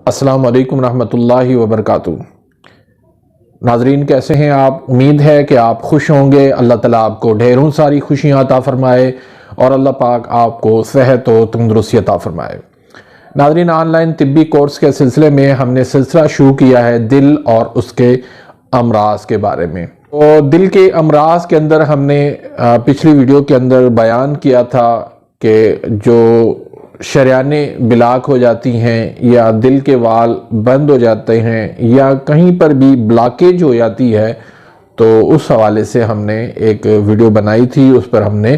السلام علیکم ورحمۃ اللہ وبرکاتہ۔ ناظرین کیسے ہیں آپ؟ امید ہے کہ آپ خوش ہوں گے۔ اللہ تعالیٰ آپ کو ڈھیروں ساری خوشیاں عطا فرمائے اور اللہ پاک آپ کو صحت و تندرستی عطا فرمائے۔ ناظرین، آن لائن طبی کورس کے سلسلے میں ہم نے سلسلہ شروع کیا ہے دل اور اس کے امراض کے بارے میں۔ تو دل کے امراض کے اندر ہم نے پچھلی ویڈیو کے اندر بیان کیا تھا کہ جو شریانیں بلاک ہو جاتی ہیں یا دل کے وال بند ہو جاتے ہیں یا کہیں پر بھی بلاکیج ہو جاتی ہے، تو اس حوالے سے ہم نے ایک ویڈیو بنائی تھی، اس پر ہم نے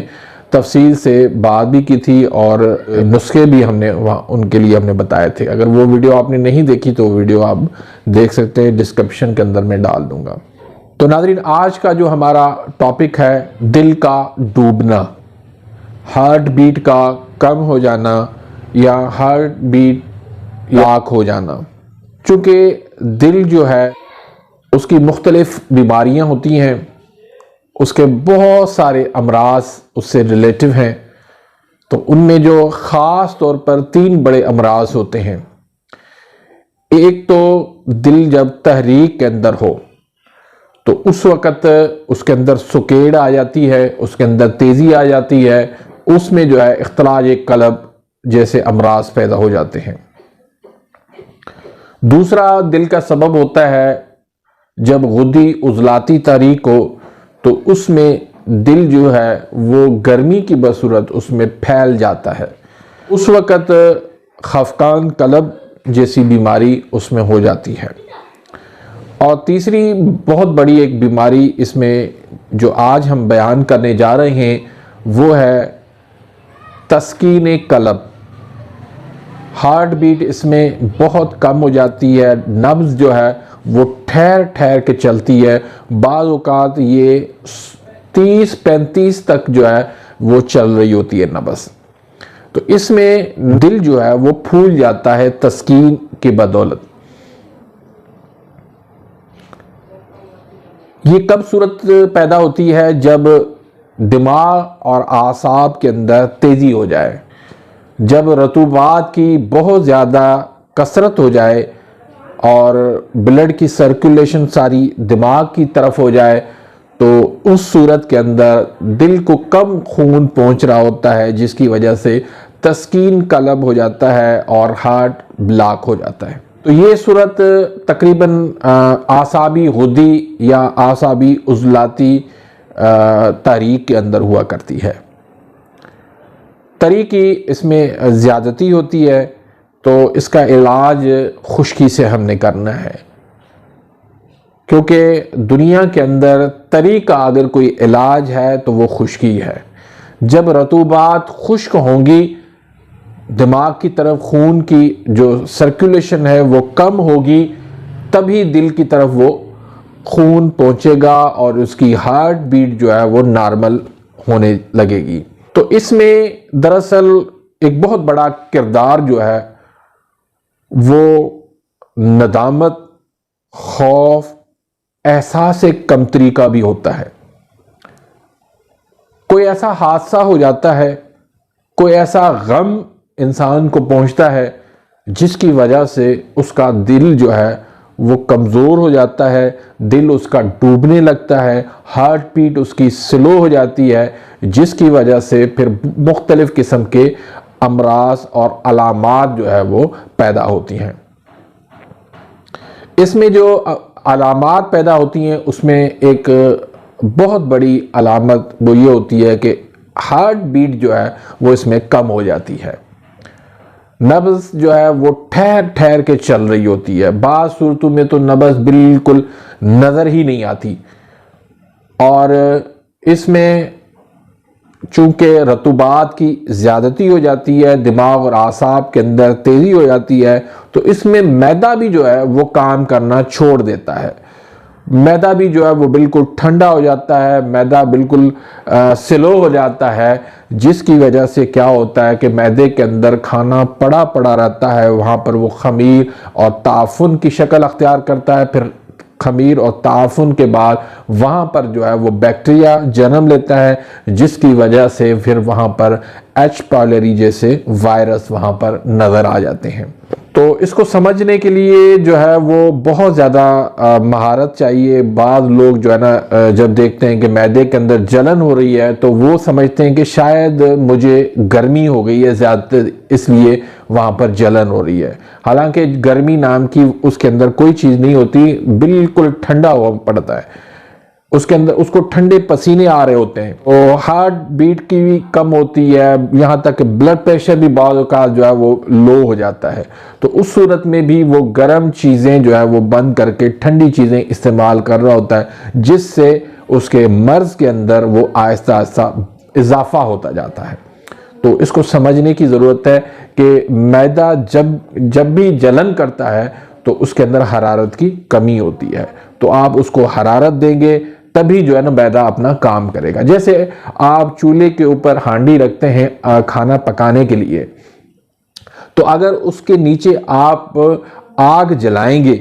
تفصیل سے بات بھی کی تھی اور نسخے بھی ہم نے ان کے لیے ہم نے بتائے تھے۔ اگر وہ ویڈیو آپ نے نہیں دیکھی تو ویڈیو آپ دیکھ سکتے ہیں، ڈسکرپشن کے اندر میں ڈال دوں گا۔ تو ناظرین، آج کا جو ہمارا ٹاپک ہے دل کا ڈوبنا، ہارٹ بیٹ کا کم ہو جانا یا ہارٹ بیٹ لاک ہو جانا۔ چونکہ دل جو ہے اس کی مختلف بیماریاں ہوتی ہیں، اس کے بہت سارے امراض اس سے ریلیٹو ہیں، تو ان میں جو خاص طور پر 3 بڑے امراض ہوتے ہیں۔ ایک تو دل جب تحریک کے اندر ہو تو اس وقت اس کے اندر سکیڑ آ جاتی ہے، اس کے اندر تیزی آ جاتی ہے، اس میں جو ہے اختلاج قلب جیسے امراض پیدا ہو جاتے ہیں۔ دوسرا دل کا سبب ہوتا ہے جب غدی عضلاتی تحریک ہو، تو اس میں دل جو ہے وہ گرمی کی بصورت اس میں پھیل جاتا ہے، اس وقت خفقان قلب جیسی بیماری اس میں ہو جاتی ہے۔ اور تیسری بہت بڑی ایک بیماری اس میں جو آج ہم بیان کرنے جا رہے ہیں وہ ہے تسکین قلب۔ ہارٹ بیٹ اس میں بہت کم ہو جاتی ہے، نبض جو ہے وہ ٹھہر ٹھہر کے چلتی ہے، بعض اوقات یہ 30-35 تک جو ہے وہ چل رہی ہوتی ہے نبض۔ تو اس میں دل جو ہے وہ پھول جاتا ہے تسکین کی بدولت۔ یہ کب صورت پیدا ہوتی ہے؟ جب دماغ اور اعصاب کے اندر تیزی ہو جائے، جب رطوبات کی بہت زیادہ کثرت ہو جائے اور بلڈ کی سرکولیشن ساری دماغ کی طرف ہو جائے، تو اس صورت کے اندر دل کو کم خون پہنچ رہا ہوتا ہے، جس کی وجہ سے تسکین قلب ہو جاتا ہے اور ہارٹ بلاک ہو جاتا ہے۔ تو یہ صورت تقریباً اعصابی غدی یا اعصابی عضلاتی تحریک کے اندر ہوا کرتی ہے۔ تحریک کی اس میں زیادتی ہوتی ہے، تو اس کا علاج خشکی سے ہم نے کرنا ہے، کیونکہ دنیا کے اندر تحریک کا اگر کوئی علاج ہے تو وہ خشکی ہے۔ جب رطوبات خشک ہوں گی، دماغ کی طرف خون کی جو سرکولیشن ہے وہ کم ہوگی، تبھی دل کی طرف وہ خون پہنچے گا اور اس کی ہارٹ بیٹ جو ہے وہ نارمل ہونے لگے گی۔ تو اس میں دراصل ایک بہت بڑا کردار جو ہے وہ ندامت، خوف، احساس کمتری کا بھی ہوتا ہے۔ کوئی ایسا حادثہ ہو جاتا ہے، کوئی ایسا غم انسان کو پہنچتا ہے جس کی وجہ سے اس کا دل جو ہے وہ کمزور ہو جاتا ہے، دل اس کا ڈوبنے لگتا ہے، ہارٹ بیٹ اس کی سلو ہو جاتی ہے، جس کی وجہ سے پھر مختلف قسم کے امراض اور علامات جو ہے وہ پیدا ہوتی ہیں۔ اس میں جو علامات پیدا ہوتی ہیں اس میں ایک بہت بڑی علامت وہ یہ ہوتی ہے کہ ہارٹ بیٹ جو ہے وہ اس میں کم ہو جاتی ہے، نبض جو ہے وہ ٹھہر ٹھہر کے چل رہی ہوتی ہے، بعض صورتوں میں تو نبض بالکل نظر ہی نہیں آتی۔ اور اس میں چونکہ رطوبات کی زیادتی ہو جاتی ہے، دماغ اور اعصاب کے اندر تیزی ہو جاتی ہے، تو اس میں معدہ بھی جو ہے وہ کام کرنا چھوڑ دیتا ہے، معدہ بھی جو ہے وہ بالکل ٹھنڈا ہو جاتا ہے، معدہ بالکل سلو ہو جاتا ہے، جس کی وجہ سے کیا ہوتا ہے کہ معدے کے اندر کھانا پڑا پڑا رہتا ہے، وہاں پر وہ خمیر اور تعفن کی شکل اختیار کرتا ہے، پھر خمیر اور تعفن کے بعد وہاں پر جو ہے وہ بیکٹیریا جنم لیتا ہے، جس کی وجہ سے پھر وہاں پر ایچ پائلوری جیسے وائرس وہاں پر نظر آ جاتے ہیں۔ تو اس کو سمجھنے کے لیے جو ہے وہ بہت زیادہ مہارت چاہیے۔ بعض لوگ جو ہے نا جب دیکھتے ہیں کہ معدے کے اندر جلن ہو رہی ہے تو وہ سمجھتے ہیں کہ شاید مجھے گرمی ہو گئی ہے زیادہ، اس لیے وہاں پر جلن ہو رہی ہے، حالانکہ گرمی نام کی اس کے اندر کوئی چیز نہیں ہوتی، بالکل ٹھنڈا ہوا پڑتا ہے، اس کے اندر اس کو ٹھنڈے پسینے آ رہے ہوتے ہیں، اور ہارٹ بیٹ کی بھی کم ہوتی ہے، یہاں تک کہ بلڈ پریشر بھی بعض اوقات جو ہے وہ لو ہو جاتا ہے۔ تو اس صورت میں بھی وہ گرم چیزیں جو ہے وہ بند کر کے ٹھنڈی چیزیں استعمال کر رہا ہوتا ہے، جس سے اس کے مرض کے اندر وہ آہستہ آہستہ اضافہ ہوتا جاتا ہے۔ تو اس کو سمجھنے کی ضرورت ہے کہ معدہ جب بھی جلن کرتا ہے تو اس کے اندر حرارت کی کمی ہوتی ہے، تو آپ اس کو حرارت دیں گے تبھی جو ہے نا معدہ اپنا کام کرے گا۔ جیسے آپ چولہے کے اوپر ہانڈی رکھتے ہیں کھانا پکانے کے لیے، تو اگر اس کے نیچے آپ آگ جلائیں گے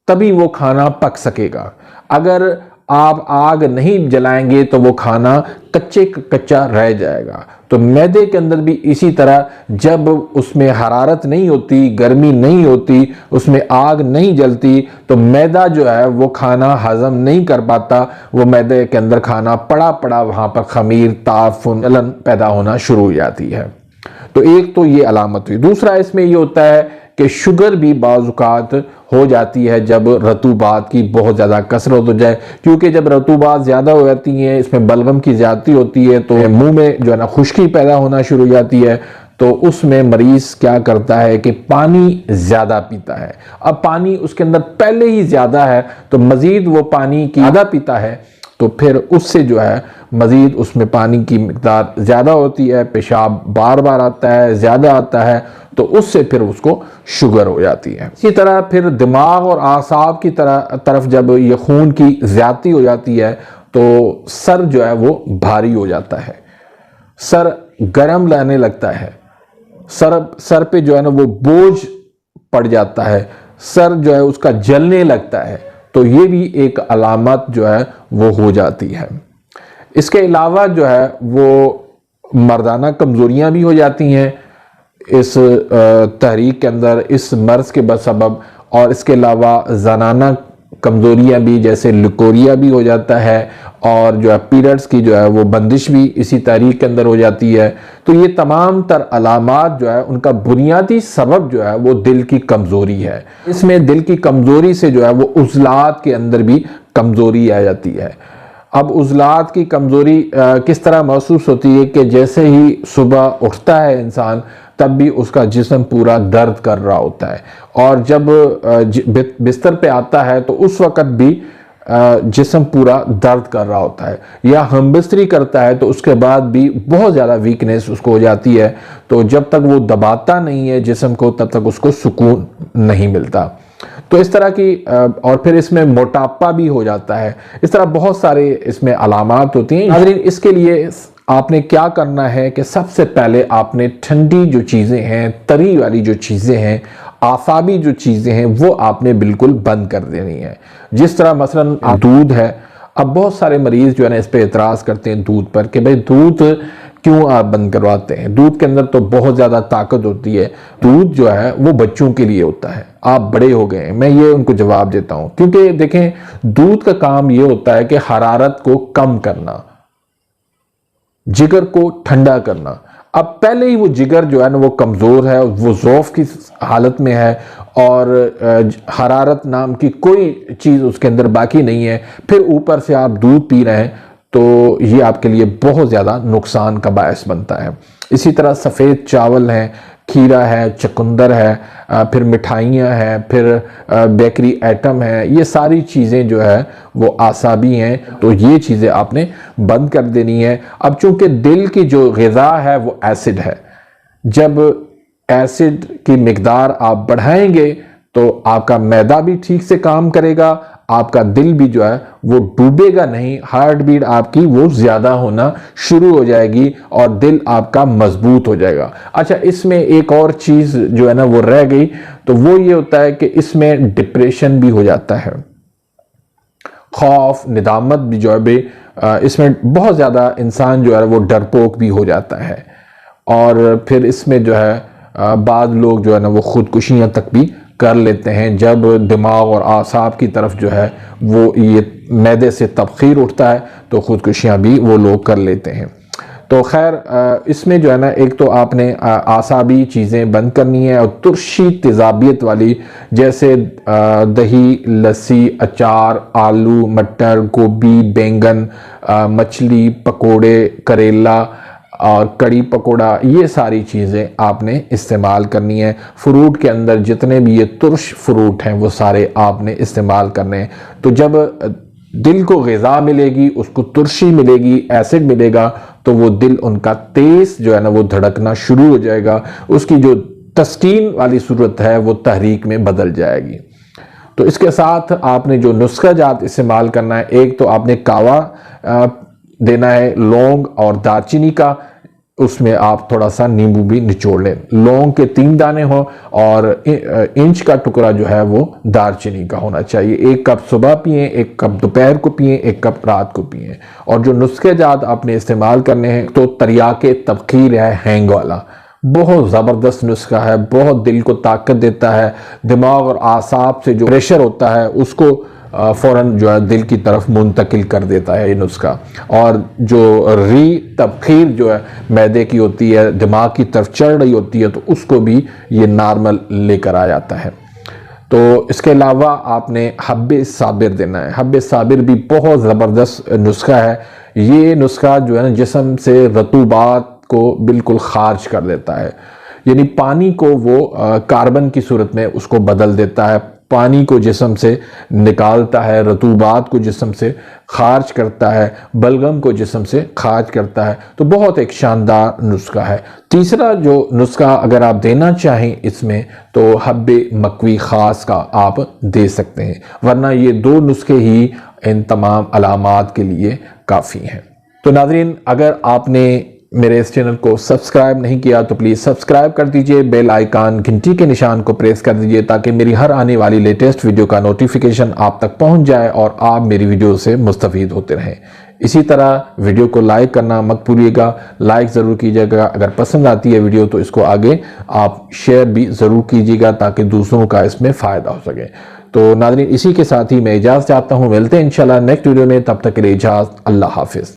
تبھی وہ کھانا پک سکے گا، اگر آپ آگ نہیں جلائیں گے تو وہ کھانا کچا رہ جائے گا۔ تو معدے کے اندر بھی اسی طرح جب اس میں حرارت نہیں ہوتی، گرمی نہیں ہوتی، اس میں آگ نہیں جلتی، تو معدہ جو ہے وہ کھانا ہضم نہیں کر پاتا، وہ معدے کے اندر کھانا پڑا وہاں پر خمیر، تعفن، جلن پیدا ہونا شروع ہو جاتی ہے۔ تو ایک تو یہ علامت ہوئی۔ دوسرا اس میں یہ ہوتا ہے کہ شوگر بھی بعض اوقات ہو جاتی ہے جب رطوبات کی بہت زیادہ کثرت ہو جائے، کیونکہ جب رطوبات زیادہ ہو جاتی ہیں، اس میں بلغم کی زیادتی ہوتی ہے، تو منہ میں جو ہے نا خشکی پیدا ہونا شروع ہو جاتی ہے، تو اس میں مریض کیا کرتا ہے کہ پانی زیادہ پیتا ہے۔ اب پانی اس کے اندر پہلے ہی زیادہ ہے تو مزید وہ پانی کی زیادہ پیتا ہے، تو پھر اس سے جو ہے مزید اس میں پانی کی مقدار زیادہ ہوتی ہے، پیشاب بار بار آتا ہے، زیادہ آتا ہے، تو اس سے پھر اس کو شوگر ہو جاتی ہے۔ اسی طرح پھر دماغ اور اعصاب کی طرف جب یہ خون کی زیادتی ہو جاتی ہے تو سر جو ہے وہ بھاری ہو جاتا ہے، سر گرم لانے لگتا ہے، سر پہ جو ہے نا وہ بوجھ پڑ جاتا ہے، سر جو ہے اس کا جلنے لگتا ہے، تو یہ بھی ایک علامت جو ہے وہ ہو جاتی ہے۔ اس کے علاوہ جو ہے وہ مردانہ کمزوریاں بھی ہو جاتی ہیں اس تحریک کے اندر، اس مرض کے بسبب، اور اس کے علاوہ زنانہ کمزوریاں بھی، جیسے لکوریا بھی ہو جاتا ہے، اور جو ہے پیریڈز کی جو ہے وہ بندش بھی اسی تحریک کے اندر ہو جاتی ہے۔ تو یہ تمام تر علامات جو ہے ان کا بنیادی سبب جو ہے وہ دل کی کمزوری ہے۔ اس میں دل کی کمزوری سے جو ہے وہ عضلات کے اندر بھی کمزوری آ جاتی ہے۔ اب عضلات کی کمزوری کس طرح محسوس ہوتی ہے کہ جیسے ہی صبح اٹھتا ہے انسان تب بھی اس کا جسم پورا درد کر رہا ہوتا ہے، اور جب بستر پہ آتا ہے تو اس وقت بھی جسم پورا درد کر رہا ہوتا ہے، یا ہم بستری کرتا ہے تو اس کے بعد بھی بہت زیادہ ویکنیس اس کو ہو جاتی ہے، تو جب تک وہ دباتا نہیں ہے جسم کو تب تک اس کو سکون نہیں ملتا۔ تو اس طرح کی، اور پھر اس میں موٹاپا بھی ہو جاتا ہے، اس طرح بہت سارے اس میں علامات ہوتی ہیں۔ ناظرین، اس کے لیے آپ نے کیا کرنا ہے کہ سب سے پہلے آپ نے ٹھنڈی جو چیزیں ہیں، تری والی جو چیزیں ہیں، آفابی جو چیزیں ہیں، وہ آپ نے بالکل بند کر دینی ہے۔ جس طرح مثلا دودھ ہے، اب بہت سارے مریض جو ہے نا اس پہ اعتراض کرتے ہیں دودھ پر کہ بھئی دودھ کیوں آپ بند کرواتے ہیں، دودھ کے اندر تو بہت زیادہ طاقت ہوتی ہے، دودھ جو ہے وہ بچوں کے لیے ہوتا ہے، آپ بڑے ہو گئے ہیں۔ میں یہ ان کو جواب دیتا ہوں، کیونکہ دیکھیں دودھ کا کام یہ ہوتا ہے کہ حرارت کو کم کرنا، جگر کو ٹھنڈا کرنا۔ اب پہلے ہی وہ جگر جو ہے نا وہ کمزور ہے، وہ ضعف کی حالت میں ہے، اور حرارت نام کی کوئی چیز اس کے اندر باقی نہیں ہے، پھر اوپر سے آپ دودھ پی رہے ہیں تو یہ آپ کے لیے بہت زیادہ نقصان کا باعث بنتا ہے۔ اسی طرح سفید چاول ہیں، کھیرا ہے، چقندر ہے، پھر مٹھائیاں ہیں، پھر بیکری آئٹم ہیں، یہ ساری چیزیں جو ہے وہ اعصابی ہیں، تو یہ چیزیں آپ نے بند کر دینی ہے۔ اب چونکہ دل کی جو غذا ہے وہ ایسڈ ہے، جب ایسڈ کی مقدار آپ بڑھائیں گے تو آپ کا معدہ بھی ٹھیک سے کام کرے گا، آپ کا دل بھی جو ہے وہ ڈوبے گا نہیں، ہارٹ بیٹ آپ کی وہ زیادہ ہونا شروع ہو جائے گی، اور دل آپ کا مضبوط ہو جائے گا۔ اچھا، اس میں ایک اور چیز جو ہے نا وہ رہ گئی، تو وہ یہ ہوتا ہے کہ اس میں ڈپریشن بھی ہو جاتا ہے، خوف، ندامت بھی جو ہے اس میں بہت زیادہ انسان جو ہے وہ ڈرپوک بھی ہو جاتا ہے، اور پھر اس میں جو ہے بعض لوگ جو ہے نا وہ خودکشیاں تک بھی کر لیتے ہیں جب دماغ اور اعصاب کی طرف جو ہے وہ یہ معدے سے تبخیر اٹھتا ہے تو خودکشیاں بھی وہ لوگ کر لیتے ہیں۔ تو خیر اس میں جو ہے نا ایک تو آپ نے اعصابی چیزیں بند کرنی ہے، اور ترشی تیزابیت والی جیسے دہی، لسی، اچار، آلو، مٹر، گوبھی، بینگن، مچھلی، پکوڑے، کریلا اور کڑی پکوڑا، یہ ساری چیزیں آپ نے استعمال کرنی ہے۔ فروٹ کے اندر جتنے بھی یہ ترش فروٹ ہیں وہ سارے آپ نے استعمال کرنے ہیں۔ تو جب دل کو غذا ملے گی، اس کو ترشی ملے گی، ایسڈ ملے گا، تو وہ دل ان کا تیز جو ہے نا وہ دھڑکنا شروع ہو جائے گا، اس کی جو تسکین والی صورت ہے وہ تحریک میں بدل جائے گی۔ تو اس کے ساتھ آپ نے جو نسخہ جات استعمال کرنا ہے، ایک تو آپ نے کاوا دینا ہے، لونگ اور دارچینی کا، اس میں آپ تھوڑا سا نیمبو بھی نچوڑ لیں، لونگ کے 3 دانے ہوں اور انچ کا ٹکڑا جو ہے وہ دارچینی کا ہونا چاہیے۔ 1 کپ صبح پئیں، 1 کپ دوپہر کو پئیں، 1 کپ رات کو پئیں۔ اور جو نسخے جات آپ نے استعمال کرنے ہیں تو تریاک تبخیر ہے، ہینگ والا، بہت زبردست نسخہ ہے، بہت دل کو طاقت دیتا ہے، دماغ اور اعصاب سے جو پریشر ہوتا ہے اس کو فوراً جو ہے دل کی طرف منتقل کر دیتا ہے یہ نسخہ۔ اور جو تبخیر جو ہے معدے کی ہوتی ہے، دماغ کی طرف چڑھ رہی ہوتی ہے، تو اس کو بھی یہ نارمل لے کر آ جاتا ہے۔ تو اس کے علاوہ آپ نے حب صابر دینا ہے۔ حب صابر بھی بہت زبردست نسخہ ہے۔ یہ نسخہ جو ہے نا جسم سے رطوبات کو بالکل خارج کر دیتا ہے، یعنی پانی کو وہ کاربن کی صورت میں اس کو بدل دیتا ہے، پانی کو جسم سے نکالتا ہے، رطوبات کو جسم سے خارج کرتا ہے، بلغم کو جسم سے خارج کرتا ہے۔ تو بہت ایک شاندار نسخہ ہے۔ تیسرا جو نسخہ اگر آپ دینا چاہیں اس میں تو حب مکوی خاص کا آپ دے سکتے ہیں، ورنہ یہ 2 نسخے ہی ان تمام علامات کے لیے کافی ہیں۔ تو ناظرین، اگر آپ نے میرے اس چینل کو سبسکرائب نہیں کیا تو پلیز سبسکرائب کر دیجئے، بیل آئیکن گھنٹی کے نشان کو پریس کر دیجئے تاکہ میری ہر آنے والی لیٹسٹ ویڈیو کا نوٹیفیکیشن آپ تک پہنچ جائے اور آپ میری ویڈیو سے مستفید ہوتے رہیں۔ اسی طرح ویڈیو کو لائک کرنا مت بھولیے گا، لائک ضرور کیجیے گا، اگر پسند آتی ہے ویڈیو تو اس کو آگے آپ شیئر بھی ضرور کیجیے گا تاکہ دوسروں کا اس میں فائدہ ہو سکے۔ تو ناظرین، اسی کے ساتھ ہی میں اجازت چاہتا ہوں، ملتے ہیں انشاءاللہ نیکسٹ ویڈیو میں، تب تک کے لیے اجازت، اللہ حافظ۔